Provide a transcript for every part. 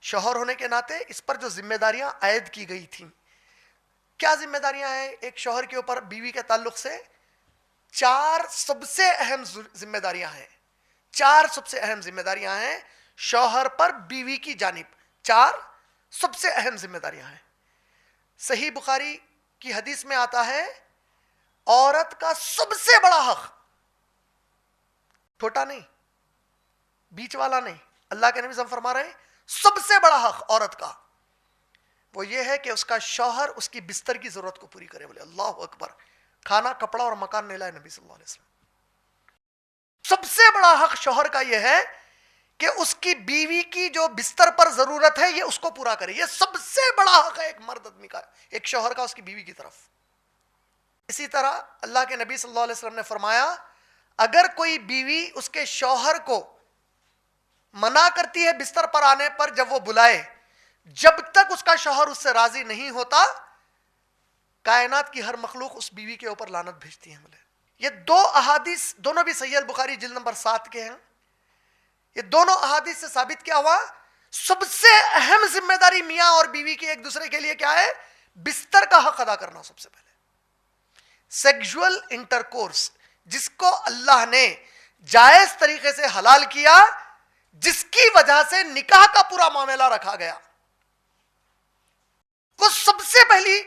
شوہر ہونے کے ناطے اس پر جو ذمہ داریاں عائد کی گئی تھیں، کیا ذمہ داریاں ہیں ایک شوہر کے اوپر بیوی کے تعلق سے؟ 4 سب سے اہم ذمہ داریاں ہیں، 4 سب سے اہم ذمہ داریاں ہیں شوہر پر بیوی کی جانب، 4 سب سے اہم ذمہ داریاں ہیں۔ صحیح بخاری کی حدیث میں آتا ہے عورت کا سب سے بڑا حق، چھوٹا نہیں، بیچ والا نہیں، اللہ کے نبی صلی اللہ علیہ وسلم فرما رہے ہیں سب سے بڑا حق عورت کا وہ یہ ہے کہ اس کا شوہر اس کی بستر کی ضرورت کو پوری کرے۔ بولے اللہ اکبر! کھانا، کپڑا اور مکان نہیں لائے نبی صلی اللہ علیہ وسلم۔ سب سے بڑا حق شوہر کا یہ ہے کہ اس کی بیوی کی جو بستر پر ضرورت ہے یہ اس کو پورا کرے۔ یہ سب سے بڑا حق ہے ایک مرد آدمی کا، ایک شوہر کا اس کی بیوی کی طرف۔ اسی طرح اللہ کے نبی صلی اللہ علیہ وسلم نے فرمایا اگر کوئی بیوی اس کے شوہر کو منع کرتی ہے بستر پر آنے پر جب وہ بلائے، جب تک اس کا شوہر اس سے راضی نہیں ہوتا، کائنات کی ہر مخلوق اس بیوی کے اوپر لعنت بھیجتی ہے۔ یہ 2 احادیث دونوں بھی صحیح البخاری جلد نمبر 7 کے ہیں۔ یہ دونوں احادیث سے ثابت کیا ہوا سب سے اہم ذمہ داری میاں اور بیوی کی ایک دوسرے کے لیے کیا ہے؟ بستر کا حق ادا کرنا۔ سب سے پہلے سیکسول انٹرکورس، جس کو اللہ نے جائز طریقے سے حلال کیا، جس کی وجہ سے نکاح کا پورا معاملہ رکھا گیا، وہ سب سے پہلی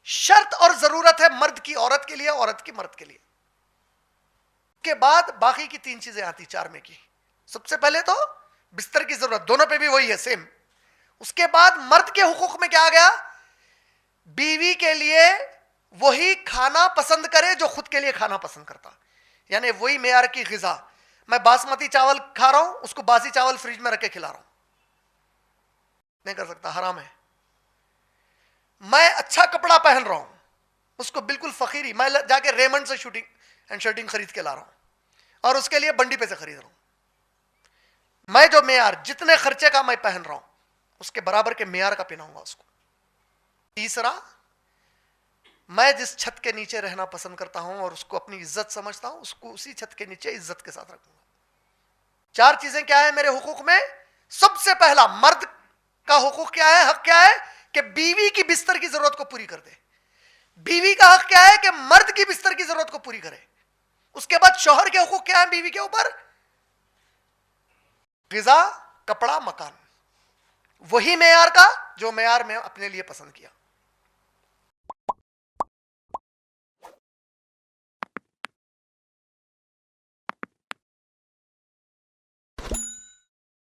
شرط اور ضرورت ہے مرد کی عورت کے لیے، عورت کی مرد کے لیے۔ کے بعد باقی کی 3 چیزیں آتی 4 میں کی۔ سب سے پہلے تو بستر کی ضرورت، دونوں پہ بھی وہی ہے سیم۔ اس کے بعد مرد کے حقوق میں کیا آ گیا؟ بیوی کے لیے وہی کھانا پسند کرے جو خود کے لیے کھانا پسند کرتا، یعنی وہی معیار کی غذا۔ میں باسمتی چاول کھا رہا ہوں، اس کو باسی چاول فریج میں رکھ کے کھلا رہا ہوں، نہیں کر سکتا، حرام ہے۔ میں اچھا کپڑا پہن رہا ہوں، اس کو بالکل فقیری، میں جا کے ریمنڈ سے شوٹنگ اینڈ شرٹنگ خرید کے لا رہا ہوں اور اس کے لیے بنڈی پہ سے خرید رہا ہوں، میں جو معیار جتنے خرچے کا میں پہن رہا ہوں اس کے برابر کے معیار کا پہناؤں گا اس کو۔ تیسرا، میں جس چھت کے نیچے رہنا پسند کرتا ہوں اور اس کو اپنی عزت سمجھتا ہوں، اس کو اسی چھت کے نیچے عزت کے ساتھ رکھوں گا۔ 4 چیزیں کیا ہے میرے حقوق میں؟ سب سے پہلا مرد کا حقوق کیا ہے، حق کیا ہے کہ بیوی کی بستر کی ضرورت کو پوری کر دے۔ بیوی کا حق کیا ہے کہ مرد کی بستر کی ضرورت کو پوری کرے۔ اس کے بعد شوہر کے حقوق کیا ہیں بیوی کے اوپر؟ غذا، کپڑا، مکان، وہی معیار کا جو معیار میں اپنے لیے پسند کیا۔